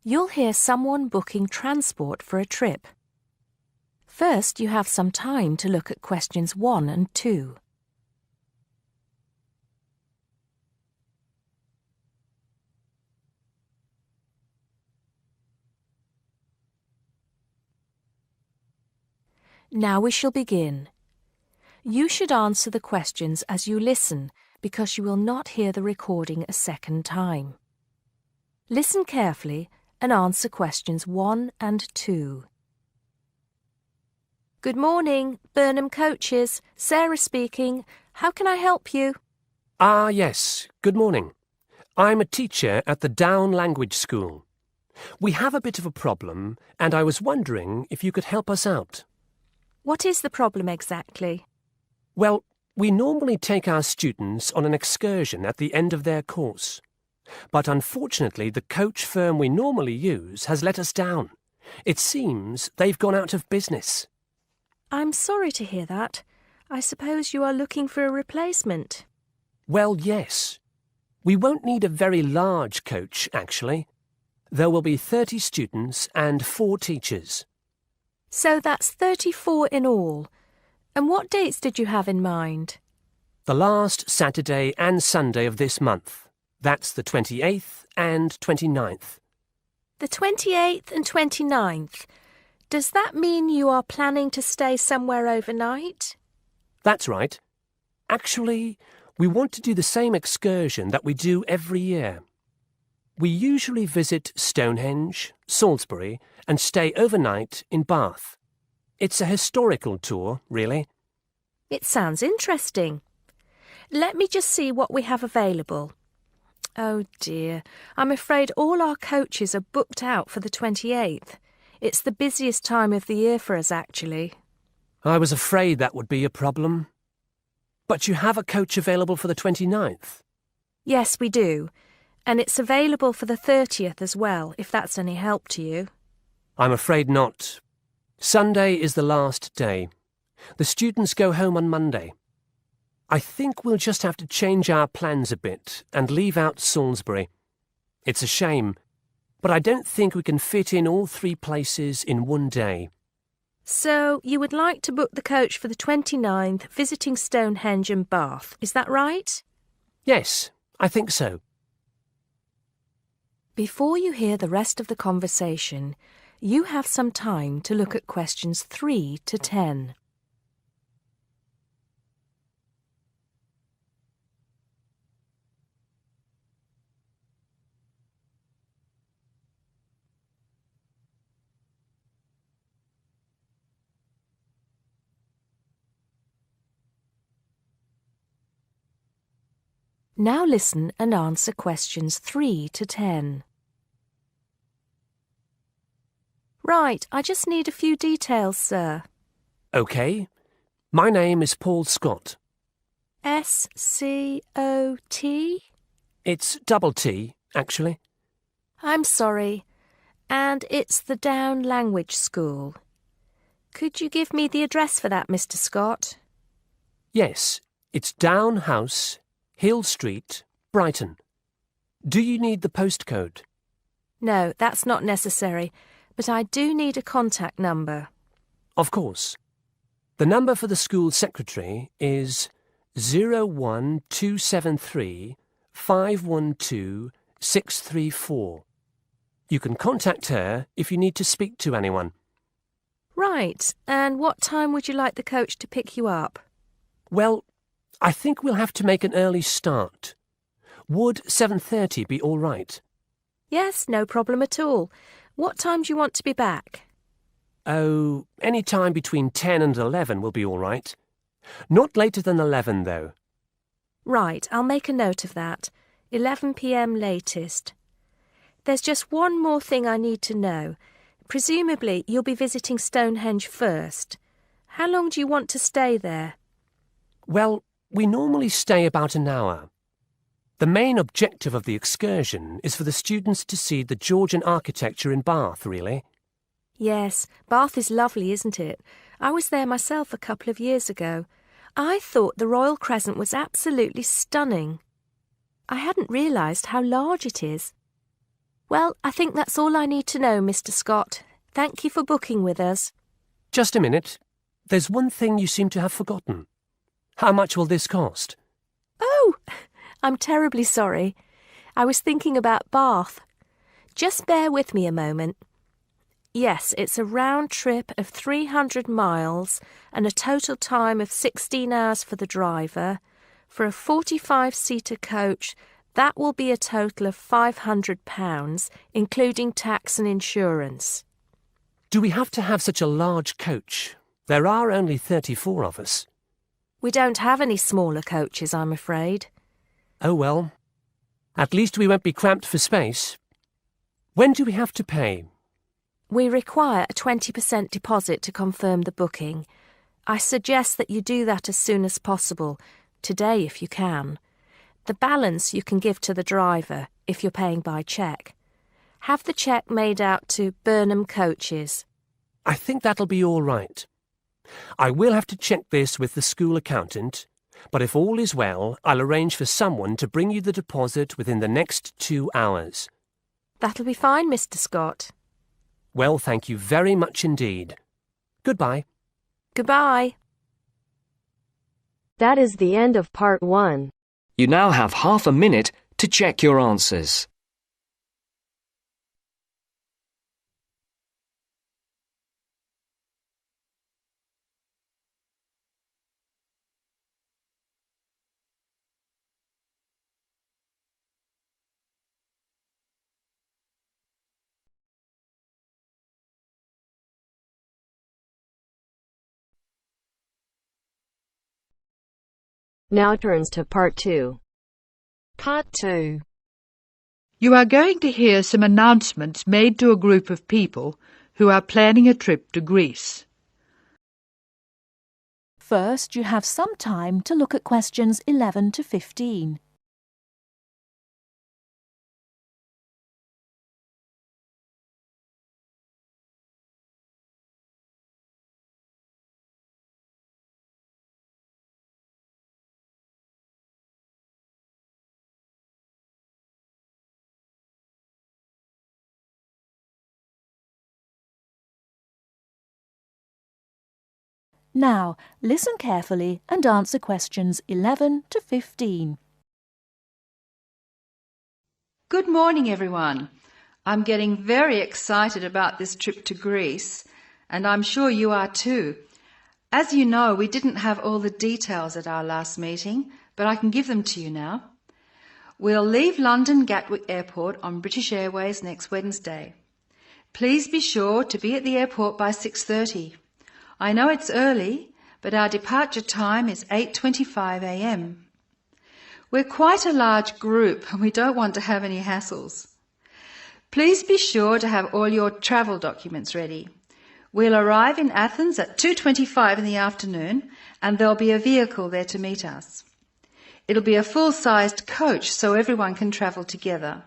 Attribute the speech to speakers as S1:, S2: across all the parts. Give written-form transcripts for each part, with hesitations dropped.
S1: You'll hear someone booking transport for a trip. First, you have some time to look at questions 1 and 2. Now we shall begin. You should answer the questions as you listen because you will not hear the recording a second time. Listen carefully and answer questions 1 and 2. Good morning, Burnham Coaches. Sarah speaking. How can I help you?
S2: Yes. Good morning. I'm a teacher at the Down Language School. We have a bit of a problem, and I was wondering if you could help us out.
S1: What is the problem exactly?
S2: Well, we normally take our students on an excursion at the end of their course. But unfortunately, the coach firm we normally use has let us down. It seems they've gone out of business.
S1: I'm sorry to hear that. I suppose you are looking for a replacement.
S2: Well, yes. We won't need a very large coach, actually. There will be 30 students and 4 teachers.
S1: So that's 34 in all. And what dates did you have in mind?
S2: The last Saturday and Sunday of this month. That's the 28th and 29th.
S1: The 28th and 29th. Does that mean you are planning to stay somewhere overnight?
S2: That's right. Actually, we want to do the same excursion that we do every year. We usually visit Stonehenge, Salisbury, and stay overnight in Bath. It's a historical tour, really.
S1: It sounds interesting. Let me just see what we have available. Oh dear, I'm afraid all our coaches are booked out for the 28th. It's the busiest time of the year for us, actually.
S2: I was afraid that would be a problem. But you have a coach available for the 29th?
S1: Yes, we do. And it's available for the 30th as well, if that's any help to you.
S2: I'm afraid not. Sunday is the last day. The students go home on Monday. I think we'll just have to change our plans a bit and leave out Salisbury. It's a shame, but I don't think we can fit in all 3 places in one day.
S1: So you would like to book the coach for the 29th, visiting Stonehenge and Bath, is that right?
S2: Yes, I think so.
S1: Before you hear the rest of the conversation, you have some time to look at questions 3 to 10. Now listen and answer questions 3 to 10. Right, I just need a few details, sir.
S2: OK. My name is Paul Scott.
S1: S-C-O-T?
S2: It's double T, actually.
S1: I'm sorry. And it's the Down Language School. Could you give me the address for that, Mr. Scott?
S2: Yes, it's Down House, Hill Street, Brighton. Do you need the postcode?
S1: No, that's not necessary, but I do need a contact number.
S2: Of course. The number for the school secretary is 01273 512 634. You can contact her if you need to speak to anyone.
S1: Right, and what time would you like the coach to pick you up?
S2: Well, I think we'll have to make an early start. Would 7:30 be all right?
S1: Yes, no problem at all. What time do you want to be back?
S2: Oh, any time between 10 and 11 will be all right. Not later than 11, though.
S1: Right, I'll make a note of that. 11 p.m. latest. There's just one more thing I need to know. Presumably, you'll be visiting Stonehenge first. How long do you want to stay there?
S2: Well, we normally stay about an hour. The main objective of the excursion is for the students to see the Georgian architecture in Bath, really.
S1: Yes, Bath is lovely, isn't it? I was there myself a couple of years ago. I thought the Royal Crescent was absolutely stunning. I hadn't realised how large it is. Well, I think that's all I need to know, Mr. Scott. Thank you for booking with us.
S2: Just a minute. There's one thing you seem to have forgotten. How much will this cost?
S1: Oh, I'm terribly sorry. I was thinking about Bath. Just bear with me a moment. Yes, it's a round trip of 300 miles and a total time of 16 hours for the driver. For a 45-seater coach, that will be a total of £500, including tax and insurance.
S2: Do we have to have such a large coach? There are only 34 of us.
S1: We don't have any smaller coaches, I'm afraid.
S2: Oh well. At least we won't be cramped for space. When do we have to pay?
S1: We require a 20% deposit to confirm the booking. I suggest that you do that as soon as possible, today if you can. The balance you can give to the driver if you're paying by cheque. Have the cheque made out to Burnham Coaches.
S2: I think that'll be all right. I will have to check this with the school accountant, but if all is well, I'll arrange for someone to bring you the deposit within the next 2 hours.
S1: That'll be fine, Mr. Scott.
S2: Well, thank you very much indeed. Goodbye.
S1: Goodbye.
S3: That is the end of part 1.
S4: You now have half a minute to check your answers.
S3: Now turns to part 2.
S5: Part 2.
S6: You are going to hear some announcements made to a group of people who are planning a trip to Greece.
S5: First, you have some time to look at questions 11 to 15. Now, listen carefully and answer questions 11 to 15.
S7: Good morning, everyone. I'm getting very excited about this trip to Greece, and I'm sure you are too. As you know, we didn't have all the details at our last meeting, but I can give them to you now. We'll leave London Gatwick Airport on British Airways next Wednesday. Please be sure to be at the airport by 6:30. I know it's early, but our departure time is 8:25 a.m. We're quite a large group and we don't want to have any hassles. Please be sure to have all your travel documents ready. We'll arrive in Athens at 2:25 in the afternoon and there'll be a vehicle there to meet us. It'll be a full-sized coach so everyone can travel together.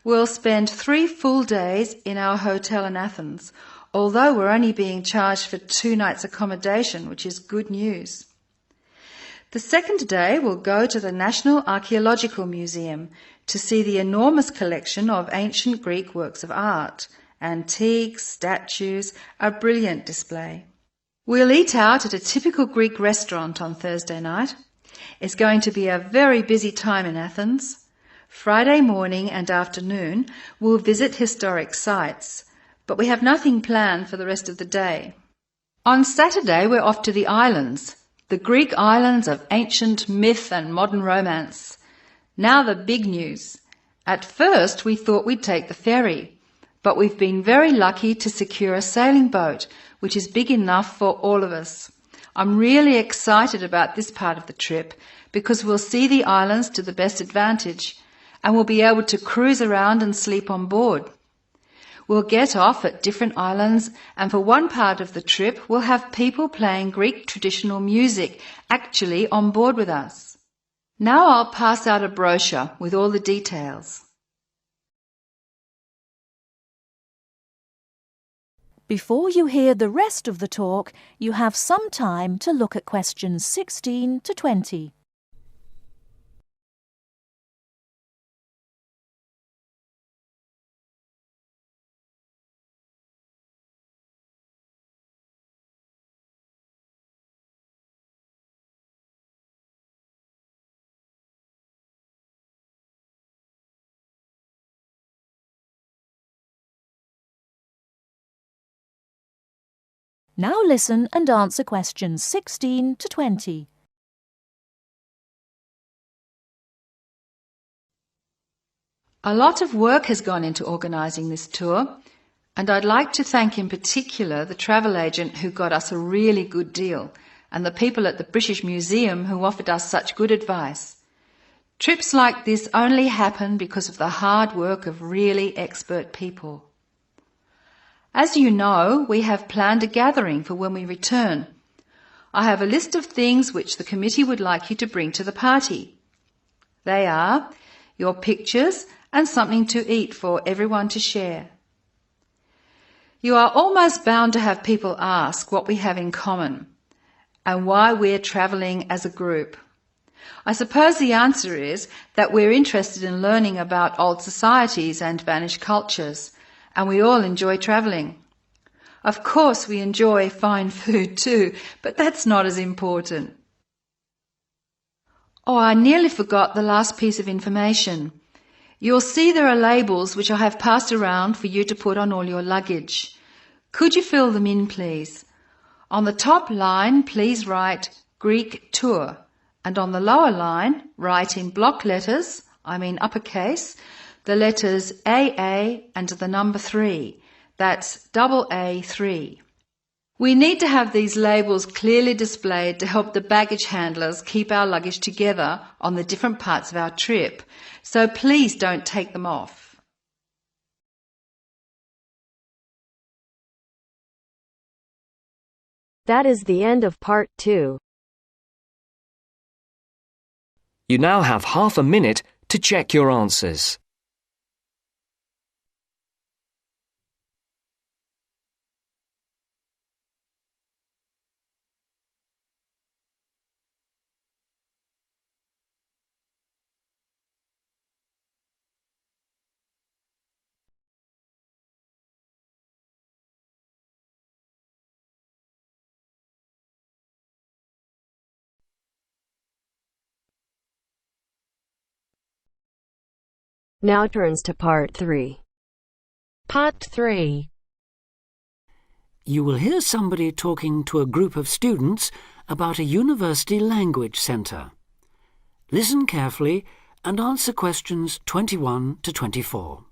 S7: We'll spend 3 full days in our hotel in Athens, although we're only being charged for 2 nights accommodation, which is good news. The second day we'll go to the National Archaeological Museum to see the enormous collection of ancient Greek works of art, antiques, statues, a brilliant display. We'll eat out at a typical Greek restaurant on Thursday night. It's going to be a very busy time in Athens. Friday morning and afternoon we'll visit historic sites, but we have nothing planned for the rest of the day. On Saturday we're off to the islands, the Greek islands of ancient myth and modern romance. Now the big news. At first we thought we'd take the ferry, but we've been very lucky to secure a sailing boat, which is big enough for all of us. I'm really excited about this part of the trip because we'll see the islands to the best advantage and we'll be able to cruise around and sleep on board. We'll get off at different islands and for one part of the trip we'll have people playing Greek traditional music actually on board with us. Now I'll pass out a brochure with all the details.
S5: Before you hear the rest of the talk, you have some time to look at questions 16 to 20. Now listen and answer questions 16 to 20.
S7: A lot of work has gone into organising this tour, and I'd like to thank in particular the travel agent who got us a really good deal, and the people at the British Museum who offered us such good advice. Trips like this only happen because of the hard work of really expert people. As you know, we have planned a gathering for when we return. I have a list of things which the committee would like you to bring to the party. They are your pictures and something to eat for everyone to share. You are almost bound to have people ask what we have in common and why we're travelling as a group. I suppose the answer is that we're interested in learning about old societies and vanished cultures, and we all enjoy travelling. Of course we enjoy fine food too, but that's not as important. Oh, I nearly forgot the last piece of information. You'll see there are labels which I have passed around for you to put on all your luggage. Could you fill them in, please? On the top line, please write Greek tour, and on the lower line, write in block letters, I mean uppercase, the letters AA and the number 3. That's AA3. We need to have these labels clearly displayed to help the baggage handlers keep our luggage together on the different parts of our trip, so please don't take them off.
S3: That is the end of part 2.
S4: You now have half a minute to check your answers.
S3: Now turns to part 3. Part 3.
S8: You will hear somebody talking to a group of students about a university language centre. Listen carefully and answer questions 21 to 24.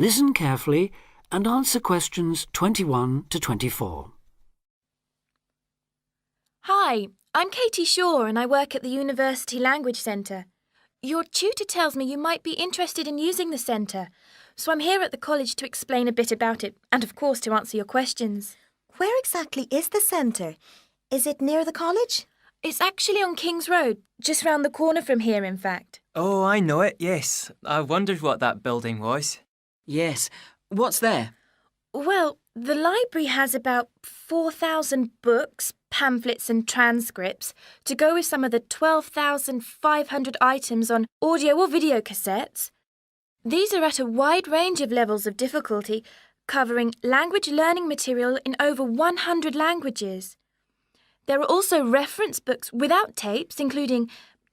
S8: Listen carefully and answer questions 21 to 24.
S9: Hi, I'm Katie Shaw and I work at the University Language Centre. Your tutor tells me you might be interested in using the centre, so I'm here at the college to explain a bit about it and, of course, to answer your questions.
S10: Where exactly is the centre? Is it near the college?
S9: It's actually on King's Road, just round the corner from here, in fact.
S11: Oh, I know it, yes. I wondered what that building was.
S12: Yes. What's there?
S9: Well, the library has about 4,000 books, pamphlets and transcripts to go with some of the 12,500 items on audio or video cassettes. These are at a wide range of levels of difficulty, covering language learning material in over 100 languages. There are also reference books without tapes, including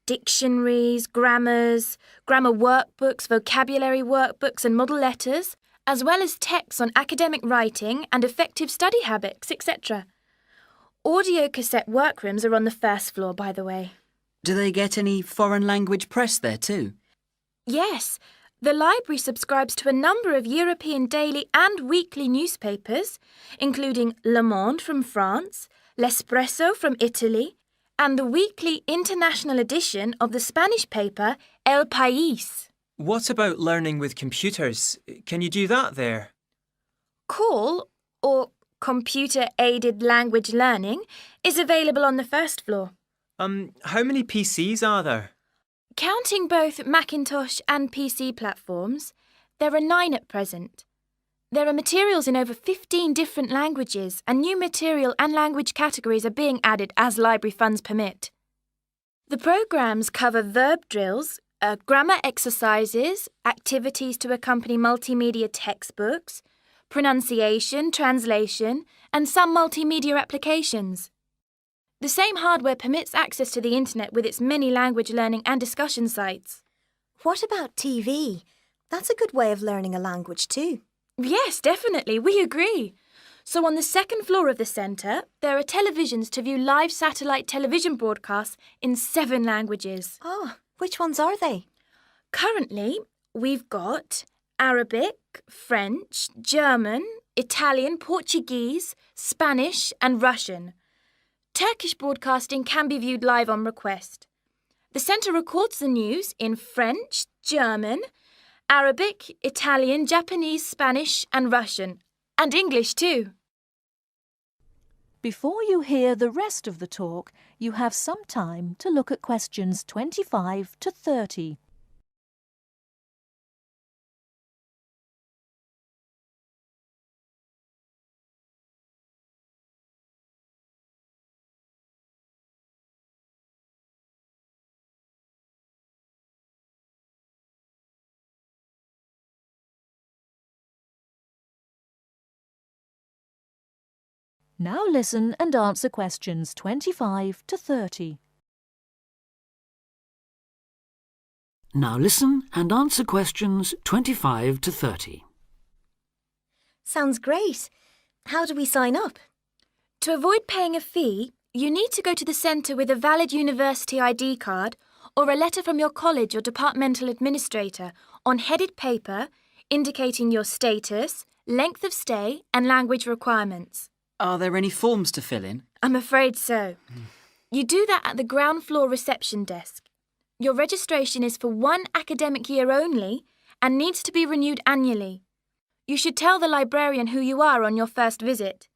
S9: dictionaries, grammar workbooks, vocabulary workbooks and model letters, as well as texts on academic writing and effective study habits, etc. Audio cassette workrooms are on the first floor, by the way.
S12: Do they get any foreign language press there too?
S9: Yes. The library subscribes to a number of European daily and weekly newspapers, including Le Monde from France, L'Espresso from Italy, and the weekly international edition of the Spanish paper El País.
S11: What about learning with computers? Can you do that there?
S9: CALL, or Computer-Aided Language Learning, is available on the first floor.
S11: How many PCs are there?
S9: Counting both Macintosh and PC platforms, there are 9 at present. There are materials in over 15 different languages, and new material and language categories are being added as library funds permit. The programmes cover verb drills, grammar exercises, activities to accompany multimedia textbooks, pronunciation, translation, and some multimedia applications. The same hardware permits access to the internet with its many language learning and discussion sites.
S10: What about TV? That's a good way of learning a language too.
S9: Yes, definitely, we agree. So on the second floor of the centre, there are televisions to view live satellite television broadcasts in 7 languages.
S10: Oh, which ones are they?
S9: Currently, we've got Arabic, French, German, Italian, Portuguese, Spanish and Russian. Turkish broadcasting can be viewed live on request. The centre records the news in French, German, Arabic, Italian, Japanese, Spanish and Russian. And English too.
S5: Before you hear the rest of the talk, you have some time to look at questions 25 to 30. Now listen and answer questions 25 to 30.
S8: Now listen and answer questions 25 to 30.
S10: Sounds great. How do we sign up?
S9: To avoid paying a fee, you need to go to the centre with a valid university ID card or a letter from your college or departmental administrator on headed paper indicating your status, length of stay and language requirements.
S12: Are there any forms to fill in?
S9: I'm afraid so. You do that at the ground floor reception desk. Your registration is for 1 academic year only and needs to be renewed annually. You should tell the librarian who you are on your first visit,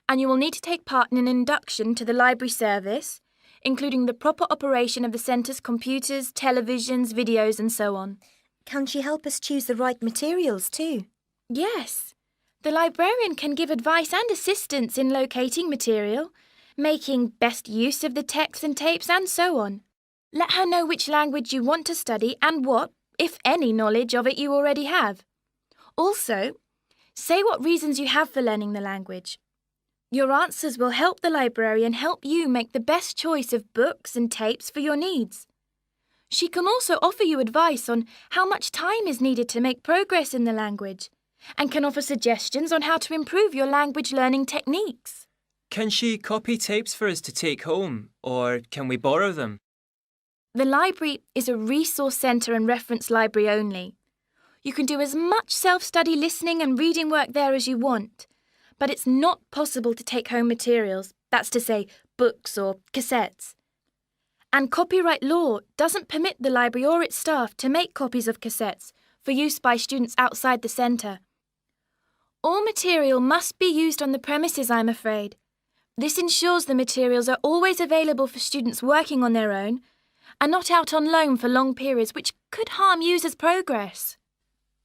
S9: and you will need to take part in an induction to the library service, including the proper operation of the centre's computers, televisions, videos and so on.
S10: Can she help us choose the right materials too?
S9: Yes. The librarian can give advice and assistance in locating material, making best use of the texts and tapes and so on. Let her know which language you want to study and what, if any, knowledge of it you already have. Also, say what reasons you have for learning the language. Your answers will help the librarian help you make the best choice of books and tapes for your needs. She can also offer you advice on how much time is needed to make progress in the language, and can offer suggestions on how to improve your language learning techniques.
S11: Can she copy tapes for us to take home, or can we borrow them?
S9: The library is a resource centre and reference library only. You can do as much self-study listening and reading work there as you want, but it's not possible to take home materials, that's to say, books or cassettes. And copyright law doesn't permit the library or its staff to make copies of cassettes for use by students outside the centre. All material must be used on the premises, I'm afraid. This ensures the materials are always available for students working on their own and not out on loan for long periods, which could harm users' progress.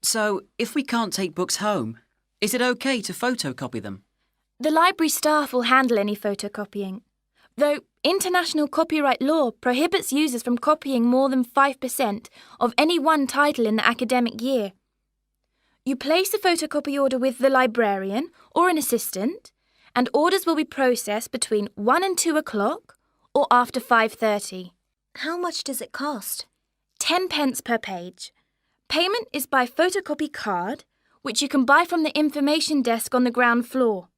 S12: So, if we can't take books home, is it okay to photocopy them?
S9: The library staff will handle any photocopying, though international copyright law prohibits users from copying more than 5% of any one title in the academic year. You place a photocopy order with the librarian or an assistant, and orders will be processed between 1 and 2 o'clock or after 5:30.
S10: How much does it cost?
S9: 10 pence per page. Payment is by photocopy card, which you can buy from the information desk on the ground floor.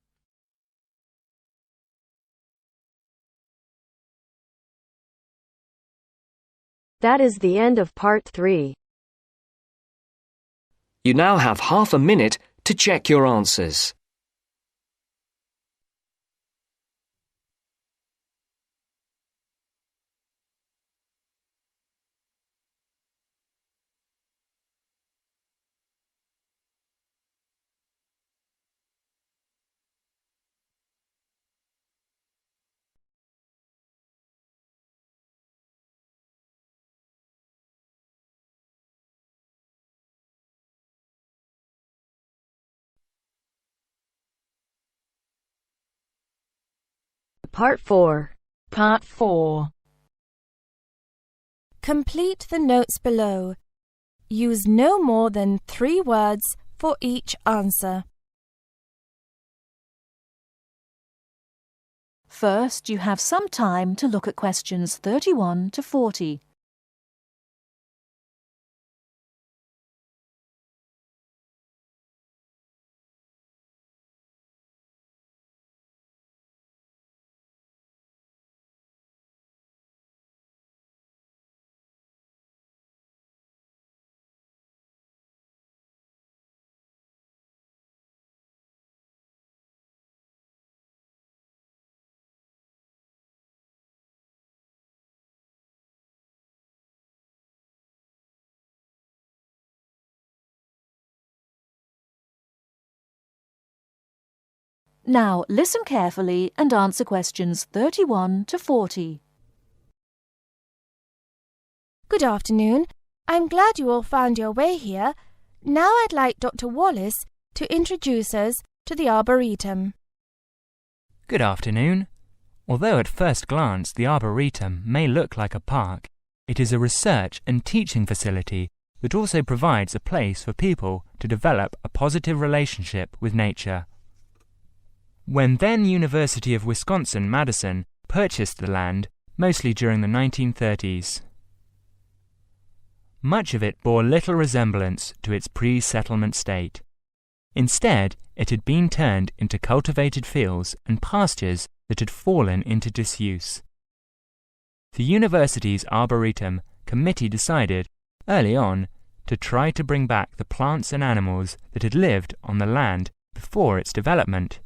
S3: That is the end of part 3.
S4: You now have half a minute to check your answers.
S3: Part 4.
S5: Part 4.
S9: Complete the notes below. Use no more than 3 words for each answer.
S5: First, you have some time to look at questions 31 to 40. Now listen carefully and answer questions 31 to 40.
S9: Good afternoon. I'm glad you all found your way here. Now I'd like Dr. Wallace to introduce us to the Arboretum.
S13: Good afternoon. Although at first glance the Arboretum may look like a park, it is a research and teaching facility that also provides a place for people to develop a positive relationship with nature. When then University of Wisconsin-Madison purchased the land, mostly during the 1930s, much of it bore little resemblance to its pre-settlement state. Instead, it had been turned into cultivated fields and pastures that had fallen into disuse. The university's Arboretum committee decided, early on, to try to bring back the plants and animals that had lived on the land before its development.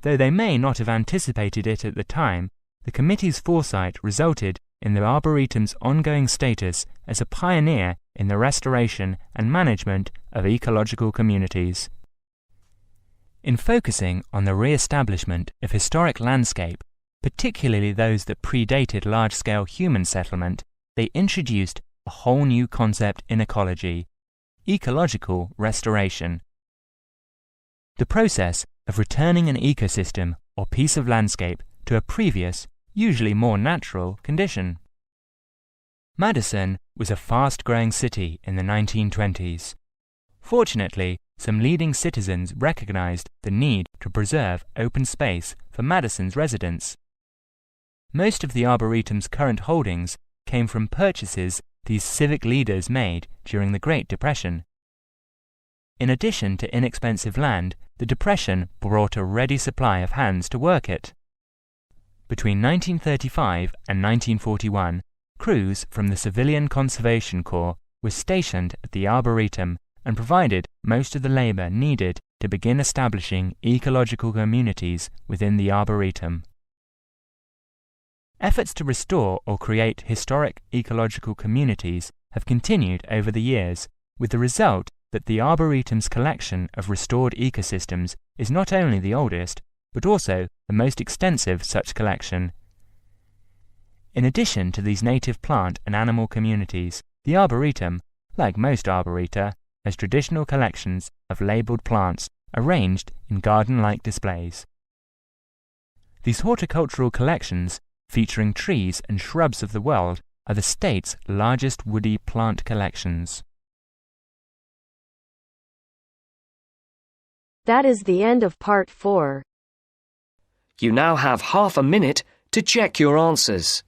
S13: Though they may not have anticipated it at the time, the committee's foresight resulted in the Arboretum's ongoing status as a pioneer in the restoration and management of ecological communities. In focusing on the re-establishment of historic landscape, particularly those that predated large-scale human settlement, they introduced a whole new concept in ecology: ecological restoration. The process of returning an ecosystem or piece of landscape to a previous, usually more natural, condition. Madison was a fast-growing city in the 1920s. Fortunately, some leading citizens recognized the need to preserve open space for Madison's residents. Most of the Arboretum's current holdings came from purchases these civic leaders made during the Great Depression. In addition to inexpensive land, the Depression brought a ready supply of hands to work it. Between 1935 and 1941, crews from the Civilian Conservation Corps were stationed at the Arboretum and provided most of the labor needed to begin establishing ecological communities within the Arboretum. Efforts to restore or create historic ecological communities have continued over the years, with the result that the Arboretum's collection of restored ecosystems is not only the oldest, but also the most extensive such collection. In addition to these native plant and animal communities, the Arboretum, like most arboreta, has traditional collections of labelled plants arranged in garden-like displays. These horticultural collections, featuring trees and shrubs of the world, are the state's largest woody plant collections.
S3: That is the end of part 4.
S4: You now have half a minute to check your answers.